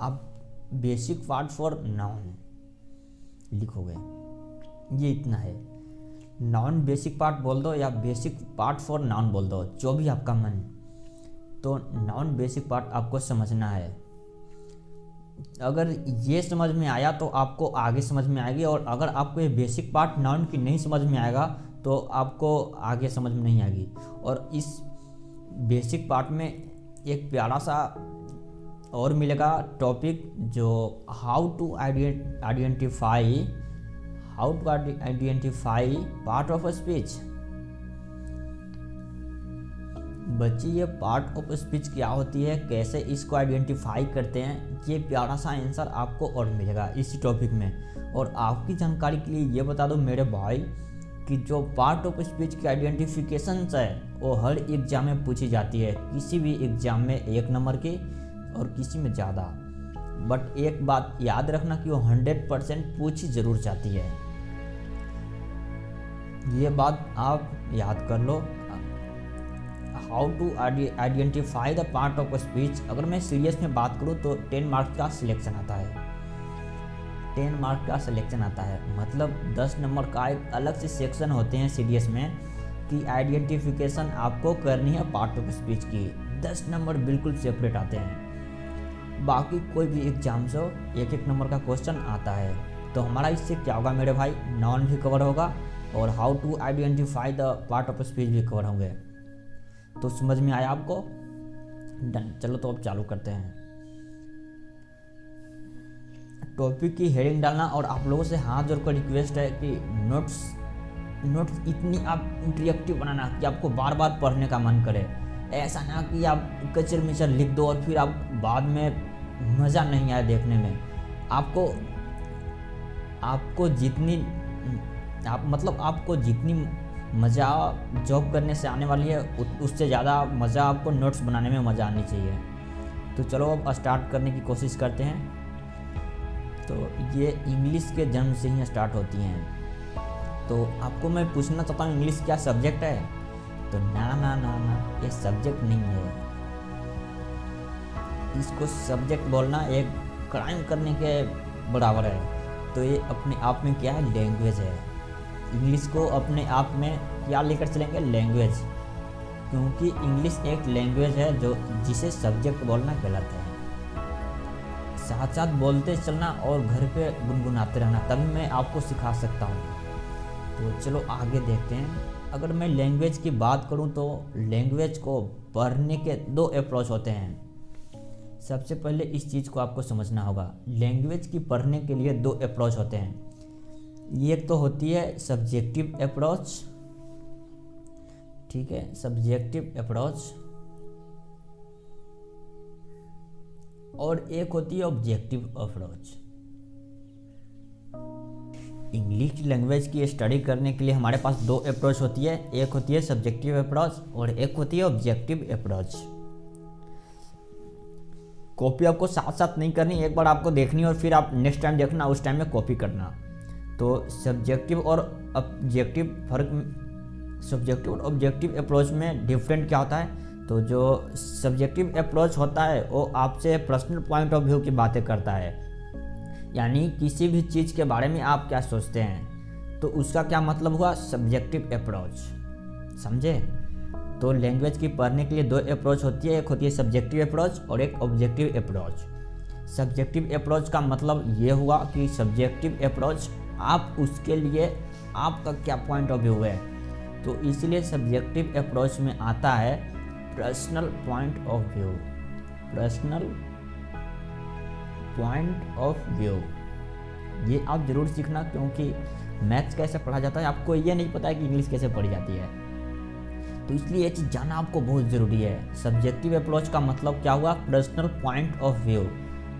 आप basic part for noun लिखोगे, ये इतना है। नॉन बेसिक पार्ट बोल दो या बेसिक पार्ट फॉर नाउन बोल दो, जो भी आपका मन। तो नॉन बेसिक पार्ट आपको समझना है। अगर ये समझ में आया तो आपको आगे समझ में आएगी, और अगर आपको ये बेसिक पार्ट नाउन की नहीं समझ में आएगा तो आपको आगे समझ में नहीं आएगी। और इस बेसिक पार्ट में एक प्यारा सा और मिलेगा टॉपिक, जो how to identify part of speech. बच्चे, ये पार्ट ऑफ स्पीच क्या होती है, कैसे इसको आइडेंटिफाई करते हैं, ये प्यारा सा आंसर आपको और मिलेगा इसी टॉपिक में। और आपकी जानकारी के लिए ये बता दो मेरे भाई कि जो पार्ट ऑफ स्पीच की आइडेंटिफिकेशन है वो हर एग्जाम में पूछी जाती है, किसी भी एग्जाम में 1 नंबर की और किसी में ज़्यादा। बट एक बात याद रखना कि वो 100% पूछी जरूर जाती है, ये बात आप याद कर लो। How to identify the part of speech, अगर मैं सीरियस में बात करूँ तो 10 मार्क्स का सिलेक्शन आता है। 10 मार्क्स का सिलेक्शन आता है, मतलब 10 नंबर का एक अलग से सेक्शन होते हैं सीरियस में कि आइडेंटिफिकेशन आपको करनी है पार्ट ऑफ स्पीच की। 10 नंबर बिल्कुल सेपरेट आते हैं। बाकी कोई भी एग्जाम से 1-1 नंबर का क्वेश्चन आता है। तो हमारा इससे क्या होगा मेरे भाई, नाउन भी कवर होगा और how to identify the part of speech भी कवर होंगे। तो समझ में आया आपको? डन। चलो तो अब चालू करते हैं। टॉपिक की हेडिंग डालना, और आप लोगों से हाथ जोड़कर रिक्वेस्ट है कि नोट्स इतनी आप इंटरेक्टिव बनाना कि आपको बार बार पढ़ने का मन करे। ऐसा ना कि आप कचर मिचर लिख दो और फिर आप बाद में मज़ा नहीं आया देखने में। आपको जितनी मज़ा जॉब करने से आने वाली है उससे ज़्यादा मज़ा आपको नोट्स बनाने में मज़ा आनी चाहिए। तो चलो अब स्टार्ट करने की कोशिश करते हैं। तो ये इंग्लिश के जन्म से ही स्टार्ट होती हैं। तो आपको मैं पूछना चाहता हूँ, इंग्लिश क्या सब्जेक्ट है? तो ना, ये सब्जेक्ट नहीं है। इसको सब्जेक्ट बोलना एक क्राइम करने के बराबर है। तो ये अपने आप में क्या है, लैंग्वेज है। इंग्लिश को अपने आप में क्या लेकर चलेंगे, लैंग्वेज। क्योंकि इंग्लिश एक लैंग्वेज है जो जिसे सब्जेक्ट बोलना गलत है। साथ साथ बोलते चलना और घर पे गुनगुनाते रहना, तभी मैं आपको सिखा सकता हूँ। तो चलो आगे देखते हैं। अगर मैं लैंग्वेज की बात करूँ तो लैंग्वेज को पढ़ने के 2 अप्रोच होते हैं। सबसे पहले इस चीज़ को आपको समझना होगा, लैंग्वेज की पढ़ने के लिए 2 अप्रोच होते हैं। एक तो होती है सब्जेक्टिव अप्रोच, ठीक है, सब्जेक्टिव अप्रोच, और एक होती है ऑब्जेक्टिव अप्रोच। इंग्लिश लैंग्वेज की स्टडी करने के लिए हमारे पास 2 अप्रोच होती है, एक होती है सब्जेक्टिव अप्रोच और एक होती है ऑब्जेक्टिव अप्रोच। कॉपी आपको साथ साथ नहीं करनी, एक बार आपको देखनी और फिर आप नेक्स्ट टाइम देखना, उस टाइम में कॉपी करना। तो सब्जेक्टिव और ऑब्जेक्टिव अप्रोच में डिफरेंट क्या होता है? तो जो सब्जेक्टिव अप्रोच होता है वो आपसे पर्सनल पॉइंट ऑफ व्यू की बातें करता है, यानी किसी भी चीज़ के बारे में आप क्या सोचते हैं, तो उसका क्या मतलब हुआ, सब्जेक्टिव अप्रोच। समझे? तो लैंग्वेज की पढ़ने के लिए 2 अप्रोच होती है, एक होती है सब्जेक्टिव अप्रोच और एक ऑब्जेक्टिव अप्रोच। सब्जेक्टिव अप्रोच का मतलब ये हुआ कि सब्जेक्टिव अप्रोच आप उसके लिए आपका क्या पॉइंट ऑफ व्यू है, तो इसलिए सब्जेक्टिव अप्रोच में आता है personal point of view. Personal point of view ये आप ज़रूर सीखना, क्योंकि मैथ्स कैसे पढ़ा जाता है आपको ये नहीं पता है कि इंग्लिश कैसे पढ़ी जाती है, तो इसलिए ये चीज़ जानना आपको बहुत ज़रूरी है। सब्जेक्टिव अप्रोच का मतलब क्या हुआ, पर्सनल पॉइंट ऑफ व्यू।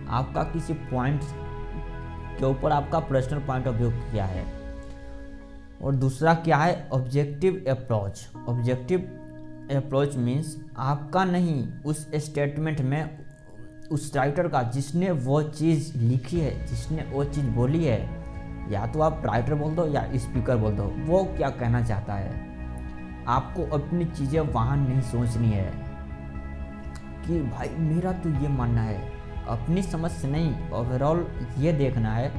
आपका किसी पॉइंट के ऊपर आपका पर्सनल पॉइंट ऑफ व्यू क्या है। और दूसरा क्या है, objective approach. Objective approach means आपका नहीं, उस स्टेटमेंट में उस राइटर का जिसने वो चीज़ लिखी है, जिसने वो चीज़ बोली है, या तो आप राइटर बोल दो या स्पीकर बोल दो, वो क्या कहना चाहता है। आपको अपनी चीज़ें वहाँ नहीं सोचनी है कि भाई मेरा तो ये मानना है, अपनी समझ से नहीं, ओवरऑल ये देखना है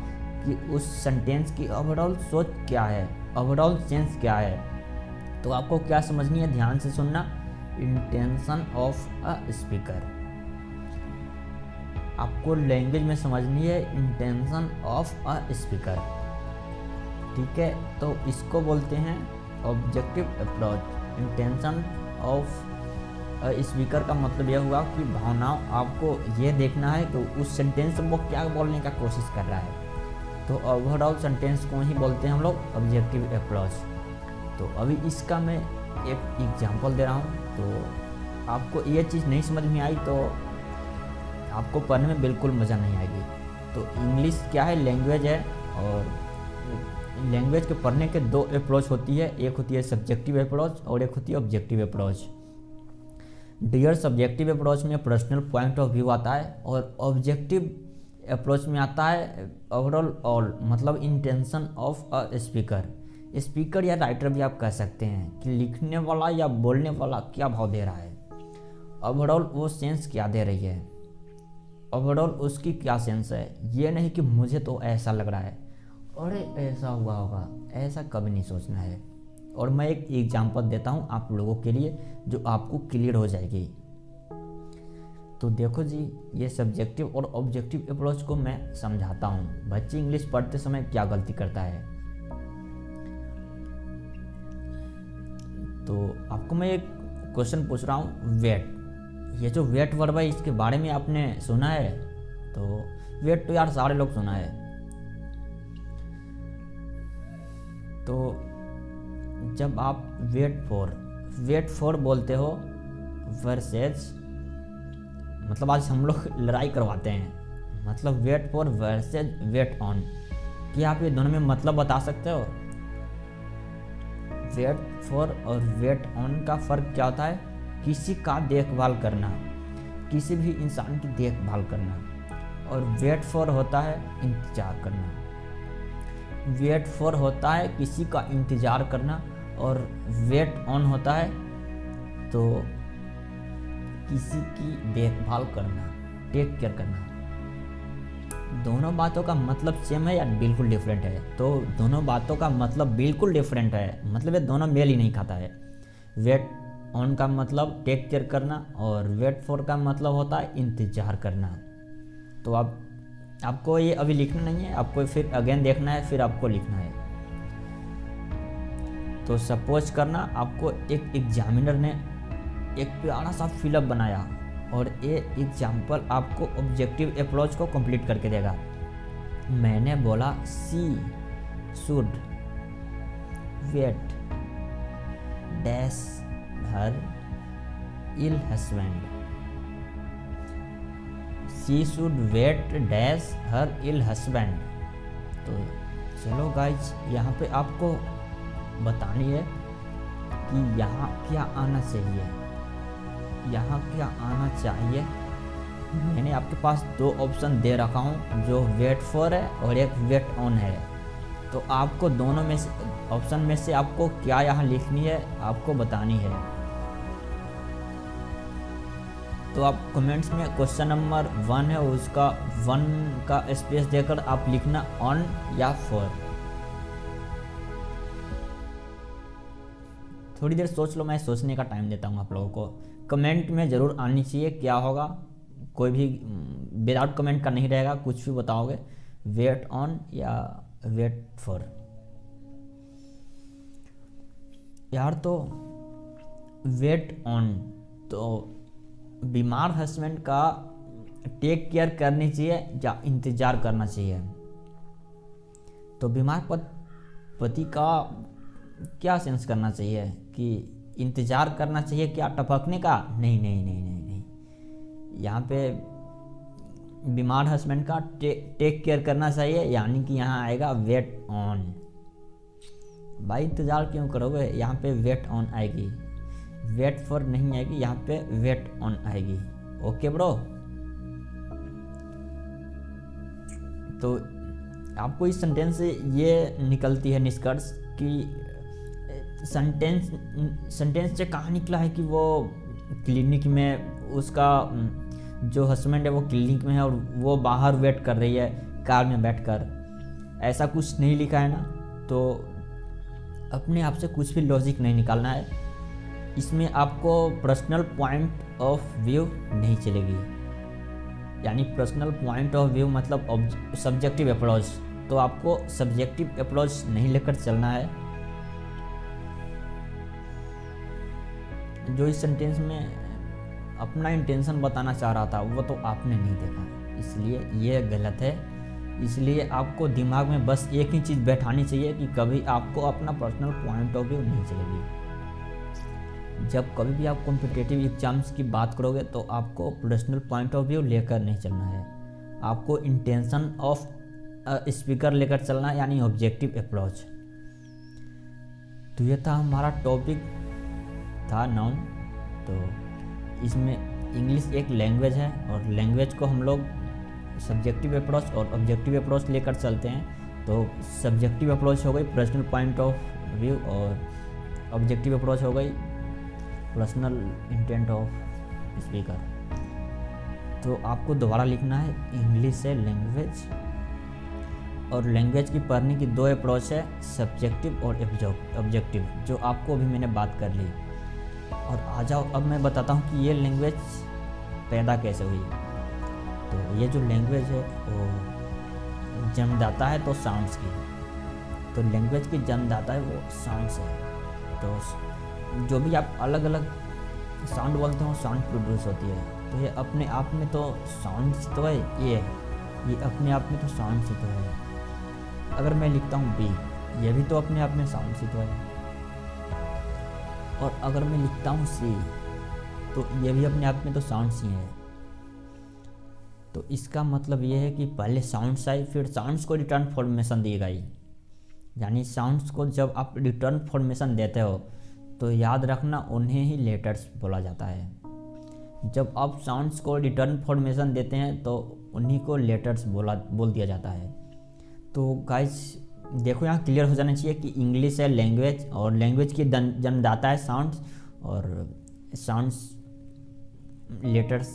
कि उस सेंटेंस की ओवरऑल सोच क्या है, ओवरऑल सेंस क्या है। तो आपको क्या समझनी है, ध्यान से सुनना। इंटेंशन ऑफ अ स्पीकर, आपको लैंग्वेज में समझनी है इंटेंशन ऑफ अ स्पीकर, ठीक है। तो इसको बोलते हैं objective approach. Intention of speaker का मतलब यह हुआ कि भावनाओं, आपको यह देखना है कि उस सेंटेंस में वो क्या बोलने का कोशिश कर रहा है। तो ओवरऑल सेंटेंस को ही बोलते हैं हम लोग ऑब्जेक्टिव अप्रोच। तो अभी इसका मैं एक एग्जांपल दे रहा हूँ। तो आपको ये चीज़ नहीं समझ में आई तो आपको पढ़ने में बिल्कुल मज़ा नहीं आएगी। तो इंग्लिश क्या है, लैंग्वेज है, और लैंग्वेज के पढ़ने के दो अप्रोच होती है, एक होती है सब्जेक्टिव अप्रोच और एक होती है objective approach. Dear subjective approach में पर्सनल पॉइंट ऑफ व्यू आता है, और ऑब्जेक्टिव अप्रोच में आता है ओवरऑल ऑल, मतलब intention of a speaker. Speaker या राइटर भी आप कह सकते हैं कि लिखने वाला या बोलने वाला क्या भाव दे रहा है, ओवरऑल वो सेंस क्या दे रही है, ओवरऑल उसकी क्या सेंस है। ये नहीं कि मुझे तो ऐसा लग रहा है, अरे ऐसा हुआ होगा, ऐसा कभी नहीं सोचना है। और मैं एक एग्जांपल देता हूँ आप लोगों के लिए जो आपको क्लियर हो जाएगी। तो देखो जी, ये सब्जेक्टिव और ऑब्जेक्टिव अप्रोच को मैं समझाता हूँ। बच्चे इंग्लिश पढ़ते समय क्या गलती करता है। तो आपको मैं एक क्वेश्चन पूछ रहा हूँ, वेट। ये जो वेट वर्ब है इसके बारे में आपने सुना है? तो वेट तो यार सारे लोग सुना है। तो जब आप वेट फॉर बोलते हो वर्सेज, मतलब आज हम लोग लड़ाई करवाते हैं, मतलब wait for versus wait on, क्या आप ये दोनों में मतलब बता सकते हो? वेट फॉर और वेट ऑन का फ़र्क क्या होता है? किसी का देखभाल करना, किसी भी इंसान की देखभाल करना, और वेट फॉर होता है इंतज़ार करना। वेट फॉर होता है किसी का इंतज़ार करना, और वेट ऑन होता है तो किसी की देखभाल करना, टेक केयर करना। दोनों बातों का मतलब सेम है या बिल्कुल डिफरेंट है? तो दोनों बातों का मतलब बिल्कुल डिफरेंट है, मतलब ये दोनों मेल ही नहीं खाता है। वेट ऑन का मतलब टेक केयर करना, और वेट फॉर का मतलब होता है इंतज़ार करना। तो आपको ये अभी लिखना नहीं है, आपको फिर अगेन देखना है, फिर आपको लिखना है। तो सपोज करना आपको एक एग्जामिनर ने एक प्यारा सा फिलअप बनाया, और ये एग्जाम्पल आपको ऑब्जेक्टिव अप्रोच को कंप्लीट करके देगा। मैंने बोला she should wait dash her ill husband. She should wait dash her ill husband. तो चलो गाइज, यहाँ पे आपको बतानी है कि यहाँ क्या आना चाहिए, यहाँ क्या आना चाहिए। मैंने आपके पास दो ऑप्शन दे रखा हूँ, जो वेट फॉर है और एक वेट ऑन है। तो आपको दोनों में से, ऑप्शन में से आपको क्या यहाँ लिखनी है, आपको बतानी है। तो आप कमेंट्स में क्वेश्चन नंबर 1 है, उसका 1 का स्पेस देकर आप लिखना ऑन या फॉर। थोड़ी देर सोच लो, मैं सोचने का टाइम देता हूँ आप लोगों को। कमेंट में ज़रूर आनी चाहिए क्या होगा, कोई भी विदाउट कमेंट का नहीं रहेगा, कुछ भी बताओगे, वेट ऑन या वेट फॉर। यार तो वेट ऑन, तो बीमार हस्बैंड का टेक केयर करनी चाहिए या इंतज़ार करना चाहिए? तो बीमार पति का क्या सेंस करना चाहिए कि इंतज़ार करना चाहिए क्या टपकने का? नहीं नहीं नहीं नहीं नहीं, यहाँ पे बीमार हस्बैंड का टेक केयर करना चाहिए, यानी कि यहाँ आएगा वेट ऑन। भाई इंतज़ार क्यों करोगे, यहाँ पे वेट ऑन आएगी, वेट फॉर नहीं आएगी, यहाँ पे वेट ऑन आएगी। Okay bro. तो आपको इस सेंटेंस से ये निकलती है निष्कर्ष कि सेंटेंस से कहाँ निकला है कि वो क्लिनिक में उसका जो हस्बैंड है वो क्लिनिक में है और वो बाहर वेट कर रही है कार में बैठकर, ऐसा कुछ नहीं लिखा है ना, तो अपने आप से कुछ भी लॉजिक नहीं निकालना है। इसमें आपको पर्सनल पॉइंट ऑफ व्यू नहीं चलेगी, यानी पर्सनल पॉइंट ऑफ व्यू मतलब सब्जेक्टिव अप्रोच, तो आपको सब्जेक्टिव अप्रोच नहीं लेकर चलना है। जो इस सेंटेंस में अपना इंटेंशन बताना चाह रहा था वो तो आपने नहीं देखा, इसलिए ये गलत है। इसलिए आपको दिमाग में बस एक ही चीज़ बैठानी चाहिए कि कभी आपको अपना पर्सनल पॉइंट ऑफ व्यू नहीं चलेगी। जब कभी भी आप कॉम्पिटिटिव एग्जाम्स की बात करोगे तो आपको पर्सनल पॉइंट ऑफ व्यू लेकर नहीं चलना है, आपको इंटेंशन ऑफ स्पीकर लेकर चलना है, यानी ऑब्जेक्टिव अप्रोच। तो ये था हमारा टॉपिक था नाउन। तो इसमें इंग्लिश एक लैंग्वेज है और लैंग्वेज को हम लोग सब्जेक्टिव अप्रोच और ऑब्जेक्टिव अप्रोच लेकर चलते हैं। तो सब्जेक्टिव अप्रोच हो गई पर्सनल पॉइंट ऑफ व्यू और ऑब्जेक्टिव अप्रोच हो गई पर्सनल इंटेंट ऑफ स्पीकर। तो आपको दोबारा लिखना है, इंग्लिश है लैंग्वेज और लैंग्वेज की पढ़ने की दो अप्रोच है, सब्जेक्टिव और ऑब्जेक्टिव, जो आपको अभी मैंने बात कर ली। और आ जाओ अब मैं बताता हूँ कि ये लैंग्वेज पैदा कैसे हुई। तो ये जो लैंग्वेज है वो जन्मदाता है तो साउंड्स की, तो लैंग्वेज की जन्मदाता है वो साउंड्स है। तो जो भी आप अलग अलग साउंड बोलते हो साउंड प्रोड्यूस होती है, तो ये अपने आप में तो साउंड्स तो है, ये अपने आप में तो साउंड्स ही तो है। अगर मैं लिखता हूँ बी, ये भी तो अपने आप में साउंड्स ही तो है। और अगर मैं लिखता हूँ सी, तो ये भी अपने आप में तो साउंड्स ही है। तो इसका मतलब ये है कि पहले साउंड्स आई, फिर साउंड्स को रिटर्न फॉर्मेशन दी गई। यानी साउंड्स को जब आप रिटर्न फॉर्मेशन देते हो तो याद रखना उन्हें ही लेटर्स बोला जाता है। जब आप साउंड्स को रिटर्न फॉर्मेशन देते हैं तो उन्हीं को लेटर्स बोल दिया जाता है। तो गाइस देखो यहाँ क्लियर हो जाना चाहिए कि इंग्लिश है लैंग्वेज और लैंग्वेज की जन्मदाता है साउंड्स और साउंड्स लेटर्स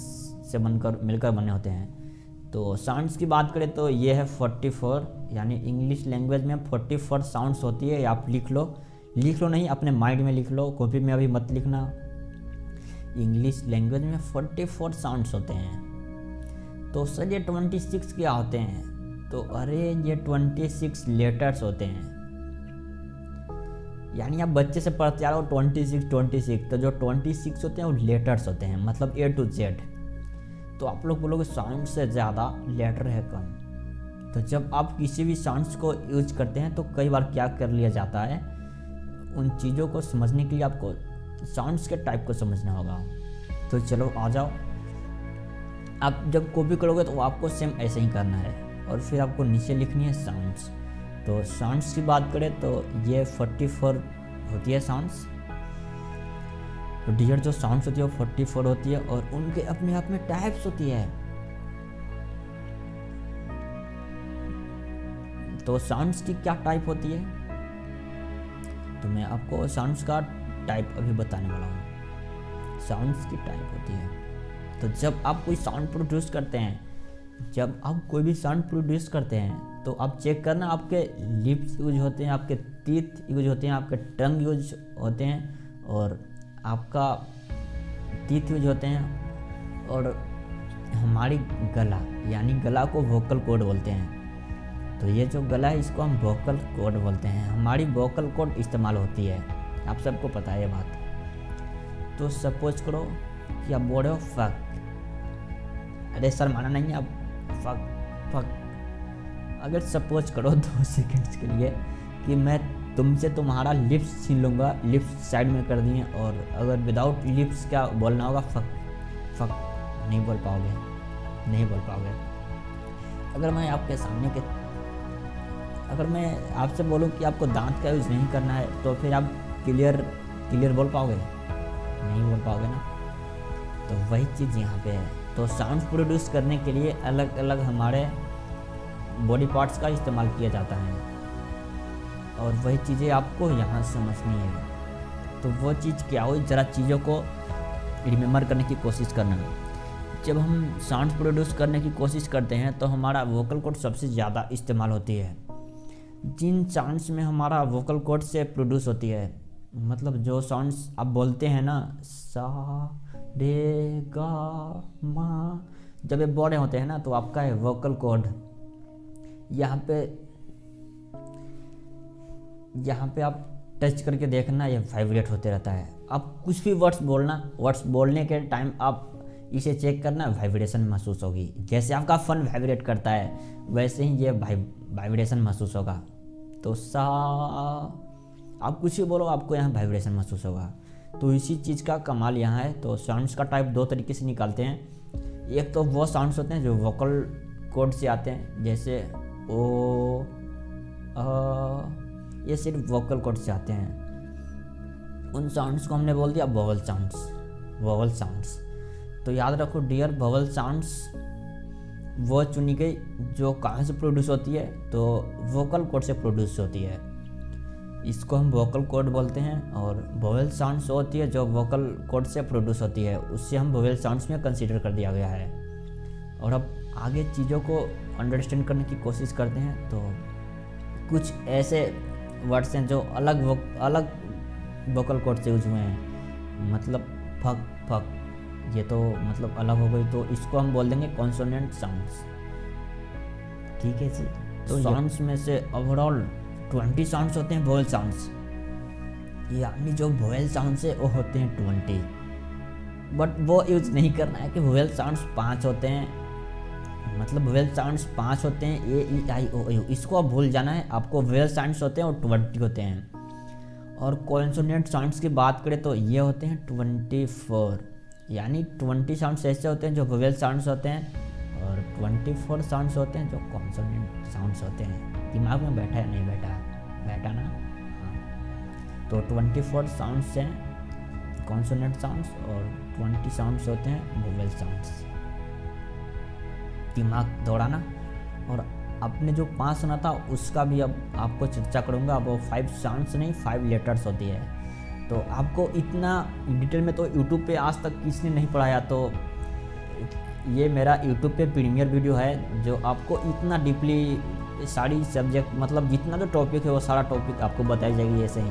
से मिलकर बने होते हैं। तो साउंड्स की बात करें तो ये है 44, यानी इंग्लिश लैंग्वेज में 44 साउंड्स होती है। आप लिख लो नहीं, अपने माइंड में लिख लो, कॉपी में अभी मत लिखना। इंग्लिश लैंग्वेज में 44 साउंड्स होते हैं। तो सर ये 26 क्या होते हैं? तो अरे ये 26 लेटर्स होते हैं। यानी आप बच्चे से पढ़ते आ रहे हो 26, तो जो 26 होते हैं वो लेटर्स होते हैं, मतलब A to Z। तो आप लोग बोलोगे साउंड से ज़्यादा लेटर है कम। तो जब आप किसी भी साउंड्स को यूज करते हैं तो कई बार क्या कर लिया जाता है, उन चीज़ों को समझने के लिए आपको साउंड्स के टाइप को समझना होगा। तो चलो आ जाओ, आप जब कॉपी करोगे तो आपको सेम ऐसे ही करना है और फिर आपको नीचे लिखनी है साउंड्स। तो साउंड्स की बात करें तो ये 44 होती है साउंड्स। तो डियर जो साउंड्स होती है वो 44 होती है और उनके अपने आप में टाइप्स होती है। तो साउंड्स की क्या टाइप होती है, तो मैं आपको साउंड्स का टाइप अभी बताने वाला हूँ। साउंड्स की टाइप होती है, तो जब आप कोई साउंड प्रोड्यूस करते हैं, जब आप कोई भी साउंड प्रोड्यूस करते हैं तो आप चेक करना आपके लिप्स यूज होते हैं, आपके टीथ यूज होते हैं, आपके टंग यूज होते हैं और आपका टीथ यूज होते हैं और हमारी गला, यानी गला को वोकल कॉर्ड बोलते हैं। तो ये जो गला है इसको हम वोकल कॉर्ड बोलते हैं, हमारी वोकल कॉर्ड इस्तेमाल होती है, आप सबको पता है ये बात। तो सपोज करो कि आप बोल रहे हो फक, अरे सर माना नहीं है, आप फक। अगर सपोज करो 2 सेकंड्स के लिए कि मैं तुमसे तुम्हारा लिप्स छीन लूँगा, लिप्स साइड में कर दिए, और अगर विदाउट लिप्स क्या बोलना होगा, फक। नहीं बोल पाओगे। अगर मैं आपके सामने के, अगर मैं आपसे बोलूं कि आपको दांत का यूज़ नहीं करना है तो फिर आप क्लियर बोल पाओगे? नहीं बोल पाओगे ना। तो वही चीज़ यहाँ पे है। तो साउंड प्रोड्यूस करने के लिए अलग अलग हमारे बॉडी पार्ट्स का इस्तेमाल किया जाता है और वही चीज़ें आपको यहाँ समझनी है। तो वो चीज़ क्या हुई, ज़रा चीज़ों को रिमेम्बर करने की कोशिश करना। जब हम साउंड प्रोड्यूस करने की कोशिश करते हैं तो हमारा वोकल कॉर्ड सबसे ज़्यादा इस्तेमाल होती है। जिन साउंड्स में हमारा वोकल कॉर्ड से प्रोड्यूस होती है, मतलब जो साउंड्स आप बोलते हैं ना, सा रे गा मा, जब ये बोल रहे होते हैं ना तो आपका है वोकल कॉर्ड यहाँ पे आप टच करके देखना, ये वाइब्रेट होते रहता है। आप कुछ भी वर्ड्स बोलने के टाइम आप इसे चेक करना, वाइब्रेशन महसूस होगी। जैसे आपका फ़ोन वाइब्रेट करता है वैसे ही ये वाइब्रेशन महसूस होगा। तो सा, आप कुछ भी बोलो आपको यहाँ वाइब्रेशन महसूस होगा। तो इसी चीज़ का कमाल यहाँ है। तो साउंड्स का टाइप दो तरीके से निकालते हैं। एक तो वो साउंड्स होते हैं जो वोकल कॉर्ड से आते हैं, जैसे ओ ये सिर्फ वोकल कॉर्ड से आते हैं। उन साउंड्स को हमने बोल दिया वोवल साउंड्स। तो याद रखो डियर, वोवल साउंड्स वो चुनी गई जो कहाँ से प्रोड्यूस होती है, तो वोकल कॉर्ड से प्रोड्यूस होती है। इसको हम वोकल कॉर्ड बोलते हैं। और वोवल साउंड्स होती है जो वोकल कॉर्ड से प्रोड्यूस होती है, उससे हम वोवल साउंड्स में कंसीडर कर दिया गया है। और अब आगे चीज़ों को अंडरस्टैंड करने की कोशिश करते हैं। तो कुछ ऐसे वर्ड्स हैं जो अलग वोकल कॉर्ड से यूज हुए हैं, मतलब फक, ये तो मतलब अलग हो गई, तो इसको हम बोल देंगे कॉन्सोनेंट साउंड्स। ठीक है जी। तो साउंड्स में से ओवरऑल 20 साउंड्स होते हैं वोवल साउंड्स, यानी जो वोवल साउंड्स है वो होते हैं 20। बट वो यूज नहीं करना है कि वोवल साउंड्स 5 होते हैं, मतलब वोवल साउंड्स 5 होते हैं, ए ई आई ओ यू, इसको आप भूल जाना है। आपको वोवल साउंड्स होते हैं और 20 होते हैं। और कॉन्सोनेंट साउंड्स की बात करें तो ये होते हैं 24, यानी 20 साउंड्स ऐसे होते हैं जो वोवल साउंड्स होते हैं और 24 साउंड्स होते हैं जो कॉन्सोनेंट साउंड्स होते हैं। दिमाग में बैठा है नहीं बैठा ना? हाँ। तो 24 साउंड्स हैं कॉन्सोनेंट साउंड्स और 20 साउंड्स होते हैं वोवल साउंड्स। दिमाग दौड़ाना। और आपने जो 5 सुना था उसका भी अब आपको चर्चा करूँगा। अब वो 5 साउंड्स नहीं 5 लेटर्स होती है। तो आपको इतना डिटेल में तो यूट्यूब पे आज तक किसने नहीं पढ़ाया। तो ये मेरा यूट्यूब पे प्रीमियर वीडियो है जो आपको इतना डीपली सारी सब्जेक्ट, मतलब जितना जो टॉपिक है वो सारा टॉपिक आपको बताई जाएगी ऐसे ही।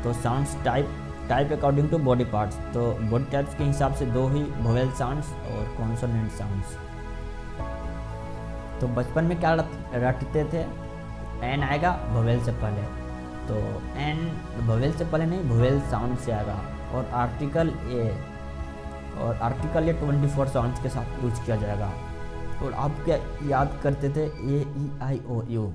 तो sounds type according to body parts. तो बॉडी टाइप्स के हिसाब से 2 ही वोवल साउंड्स और कॉन्सोनेंट साउंड्स। तो बचपन में क्या रटते थे, एन आएगा वोवल से पहले, तो एन वोवल से पहले नहीं वोवल साउंड से आएगा। और आर्टिकल ए 24 साउंड्स के साथ यूज किया जाएगा। और आप क्या याद करते थे, ए ई आई ओ यू।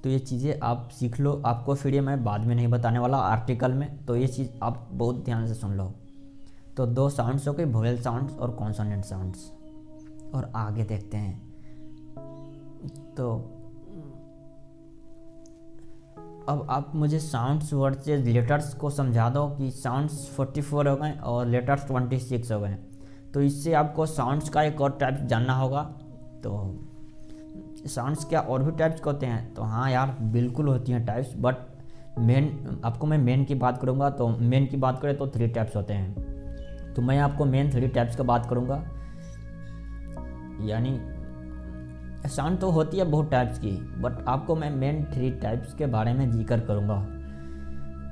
तो ये चीज़ें आप सीख लो, आपको फिर ये मैं बाद में नहीं बताने वाला आर्टिकल में, तो ये चीज़ आप बहुत ध्यान से सुन लो। तो 2 साउंड्स हो गए, वोवल साउंड्स और कॉन्सोनेंट साउंड्स। और आगे देखते हैं। तो अब आप मुझे साउंड्स वर्ड से लेटर्स को समझा दो कि साउंड्स 44 हो गए और लेटर्स 26 हो गए। तो इससे आपको साउंड्स का एक और टाइप जानना होगा। तो साउंड्स क्या और भी टाइप्स होते हैं? तो हाँ यार, बिल्कुल होती हैं टाइप्स, बट मैं मेन की बात करूँगा। तो मेन की बात करें तो 3 टाइप्स होते हैं। तो मैं आपको मेन 3 टाइप्स का बात करूँगा। यानी साउंड तो होती है बहुत टाइप्स की, बट आपको मैं मेन 3 टाइप्स के बारे में जिक्र करूँगा।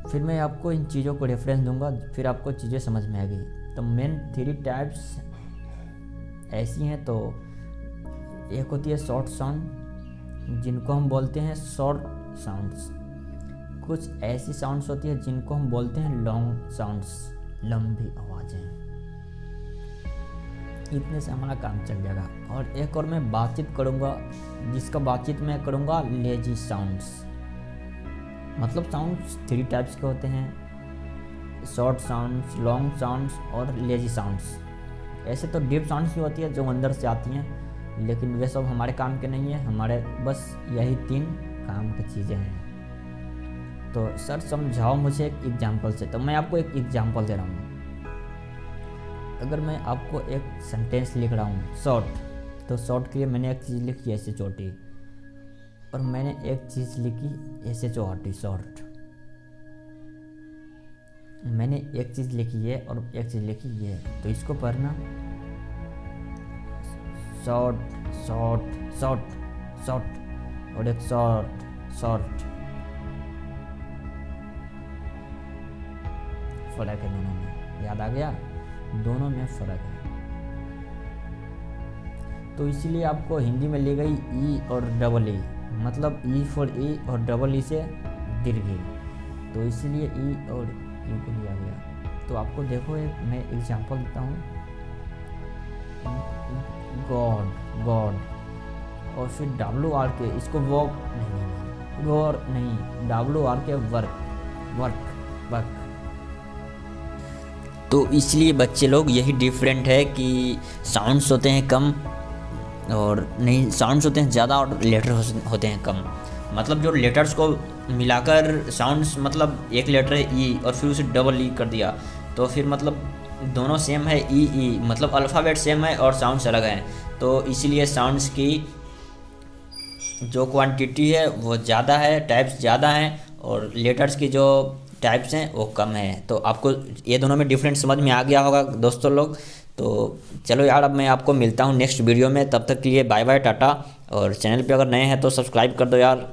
फिर मैं आपको इन चीज़ों को रेफरेंस दूंगा, फिर आपको चीज़ें समझ में आएगी। तो मेन 3 टाइप्स ऐसी हैं। तो एक होती है शॉर्ट साउंड, जिनको हम बोलते हैं शॉर्ट साउंड्स। कुछ ऐसी साउंड्स होती है जिनको हम बोलते हैं लॉन्ग साउंड्स, लंबी आवाज़ें। इतने से हमारा काम चल जाएगा। और एक और मैं बातचीत करूँगा, जिसका बातचीत मैं करूँगा लेजी साउंड्स। मतलब साउंड्स 3 टाइप्स के होते हैं, शॉर्ट साउंड्स, लॉन्ग साउंड्स और लेजी साउंड्स। ऐसे तो डीप साउंड्स भी होती है जो अंदर से आती हैं, लेकिन वे सब हमारे काम के नहीं है। हमारे बस यही 3 काम की चीज़ें हैं। तो सर समझाओ मुझे एक एग्जाम्पल से। तो मैं आपको एक एग्जाम्पल दे रहा हूँ। अगर मैं आपको एक सेंटेंस लिख रहा हूँ शॉर्ट, तो शॉर्ट के लिए मैंने एक चीज़ लिखी ऐसे चोटी, और मैंने एक चीज़ लिखी ऐसे चौटी शॉर्ट। मैंने एक चीज़ लिखी है और एक चीज़ लिखी है, तो इसको पढ़ना शॉर्ट शॉर्ट शॉर्ट शॉर्ट और एक शॉर्ट शॉर्ट। फर्क है दोनों में, याद आ गया, दोनों में फ़र्क है। तो इसीलिए आपको हिंदी में ली गई ई और डबल ई, मतलब ई फॉर ई और डबल ई से दीर्घ, तो इसीलिए ई और ई को लिया गया। तो आपको देखो एक मैं एग्जांपल देता हूँ, गॉड गॉड और फिर डब्ल्यू आर के, इसको वर्क नहीं, गौर नहीं, डब्ल्यू आर के वर्क वर्क वर्क। तो इसलिए बच्चे लोग यही डिफरेंट है कि साउंड्स होते हैं कम और नहीं, साउंड्स होते हैं ज़्यादा और लेटर होते हैं कम। मतलब जो लेटर्स को मिलाकर साउंड्स, मतलब एक लेटर है ई और फिर उसे डबल ई कर दिया, तो फिर मतलब दोनों सेम है, ई मतलब अल्फ़ाबेट सेम है और साउंड्स अलग हैं। तो इसीलिए साउंड्स की जो क्वांटिटी है वो ज़्यादा है, टाइप्स ज़्यादा हैं, और लेटर्स की जो टाइप्स हैं वो कम है। तो आपको ये दोनों में डिफरेंट समझ में आ गया होगा दोस्तों लोग। तो चलो यार, अब मैं आपको मिलता हूँ नेक्स्ट वीडियो में, तब तक के लिए बाय बाय टाटा। और चैनल पे अगर नए हैं तो सब्सक्राइब कर दो यार।